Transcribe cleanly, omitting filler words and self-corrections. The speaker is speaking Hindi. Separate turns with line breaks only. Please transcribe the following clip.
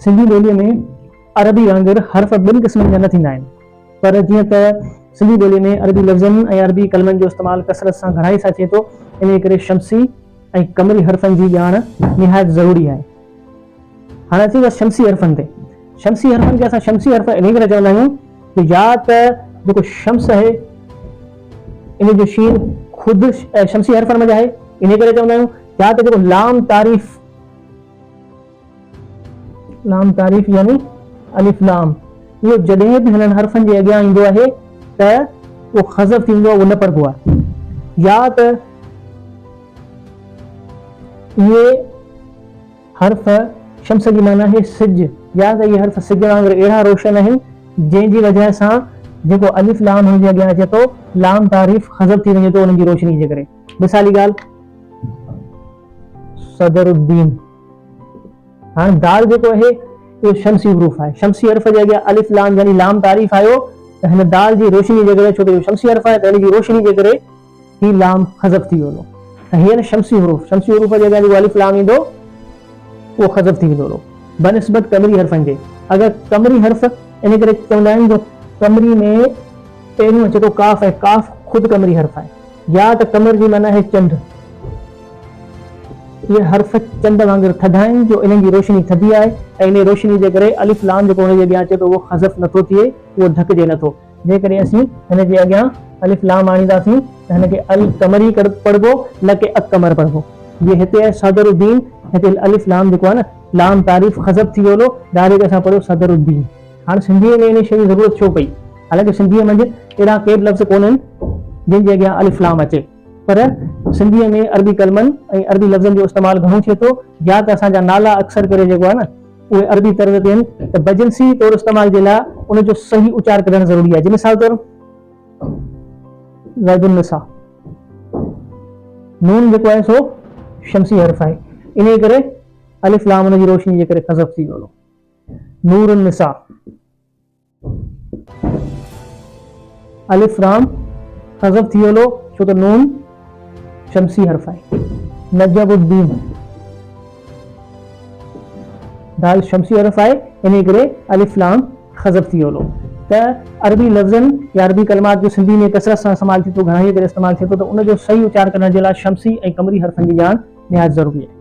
सिंधी ॿोलीअ में अरबी वांगुरु हर्फ़ ॿिनि क़िस्मनि जा न थींदा आहिनि, पर जीअं त सिंधी ॿोलीअ में अरबी लफ़्ज़नि ऐं अरबी कलमनि जो इस्तेमालु कसरत सां घणाई सां थिए थो, इन करे शमसी ऐं कमरी हर्फ़नि जी ॼाण निहायत ज़रूरी आहे। हाणे अची वियो शमसी हर्फ़नि ते। शमसी हर्फ़नि खे असां शमसी हर्फ़ इन करे चवंदा आहियूं कि या त जेको शम्स आहे इन जो शीन ख़ुदि शमसी हर्फ़नि में आहे, इन करे चवंदा आहियूं, या त जेको लाम तारीफ़ यानी अलिफ लाम, इहो जॾहिं बि हिननि हर्फ़नि जे अॻियां ईंदो आहे त उहो ख़ज़फ़ थींदो आहे, उहो न पढ़बो आहे। या त इहे हर्फ़ शम्स जी माना आहे सिज, या त इहे हर्फ़ सिज वांगुरु अहिड़ा रोशन आहिनि जंहिंजी वजह सां जेको अलिफ लाम हुनजे अॻियां अचे थो, लाम तारीफ़ ख़ज़फ़ थी वञे थो उन्हनि जी रोशनी जे करे। मिसाली ॻाल्हि, सदरुद्दीन। हाणे दाल जेको आहे इहो शमसी हुरूफ़ आहे। शमसी हर्फ़ जे अॻियां अलिफ लाम यानी लाम तारीफ़ आयो त हिन दाल जी रोशनी जे करे, छो त इहो शमसी हर्फ़ आहे त हिन जी रोशनी जे करे ही लाम ख़ज़फ़ थी वेंदो। त हीअ शमसी हुरूफ़ जे अॻियां जेको अलिफ लाम ईंदो उहो ख़ज़फ़ थी वेंदो बनिस्बत कमरी हर्फ़नि जे। अगरि कमरी हर्फ़ इन करे चवंदा आहिनि जो कमरी में पहिरियों अचे थो काफ़ आहे, काफ़ ख़ुदि कमरी हर्फ़ आहे। या त कमर जी माना आहे चंड, ये हर्फ़ चंड वांगुरु थधा आहिनि जो इन्हनि जी रोशनी थधी आहे ऐं इन रोशनी जे करे अलिफ लाम जेको हुन जे अॻियां अचे थो उहो ख़ज़फ़ नथो थिए, उहो ढकिजे नथो। जंहिं करे असीं हिन जे अॻियां अलिफ लाम आणींदासीं त हिन खे अल कमरी पढ़बो, न कि अकमर पढ़बो। जीअं हिते आहे सदरुद्दीन, हिते अलिफ लाम जेको आहे न लाम तारीफ़ ख़ज़फ़ थी वियो, डायरेक्ट असां पढ़ियो सदरुद्दीन। हाणे सिंधीअ में इन शइ जी ज़रूरत छो पई? हालांकि सिंधीअ मंझि अहिड़ा के बि लफ़्ज़ कोन्हनि जंहिंजे अॻियां अलिफ लाम अचे, पर सिंधीअ में अरबी कलमनि ऐं अरबी लफ़्ज़नि जो इस्तेमालु घणो थिए थो। या त असांजा नाला अक्सर करे जेको आहे न उहे अरबी तर्ज़ ते आहिनि, त बजंसी तौरु इस्तेमाल जे लाइ उनजो सही उचार करणु ज़रूरी आहे। मिसाल तौरु ज़ैदुन्निसा, नून जेको आहे सो शमसी हर्फ़ आहे, इन करे अलिफ लाम उन जी रोशनी जे करे ख़ज़फ़ थी वियो। नूरुन्निसा, अलिफ लाम ख़ज़फ़ थी वियो छो त नून शमसी हर्फ़ आहे। नजबुद्दीन, दाल शमसी हर्फ़ आहे, इन करे अलिफ लाम ख़ज़फ़ थी वियो। त अरबी लफ़्ज़नि या अरबी कलमात जो सिंधी में कसरत सां इस्तेमालु थिए थो, घणाई करे इस्तेमालु थिए थो, त उनजो सही उचार करण जे लाइ शमसी ऐं कमरी हर्फ़नि जी ॼाण निहायत ज़रूरी आहे।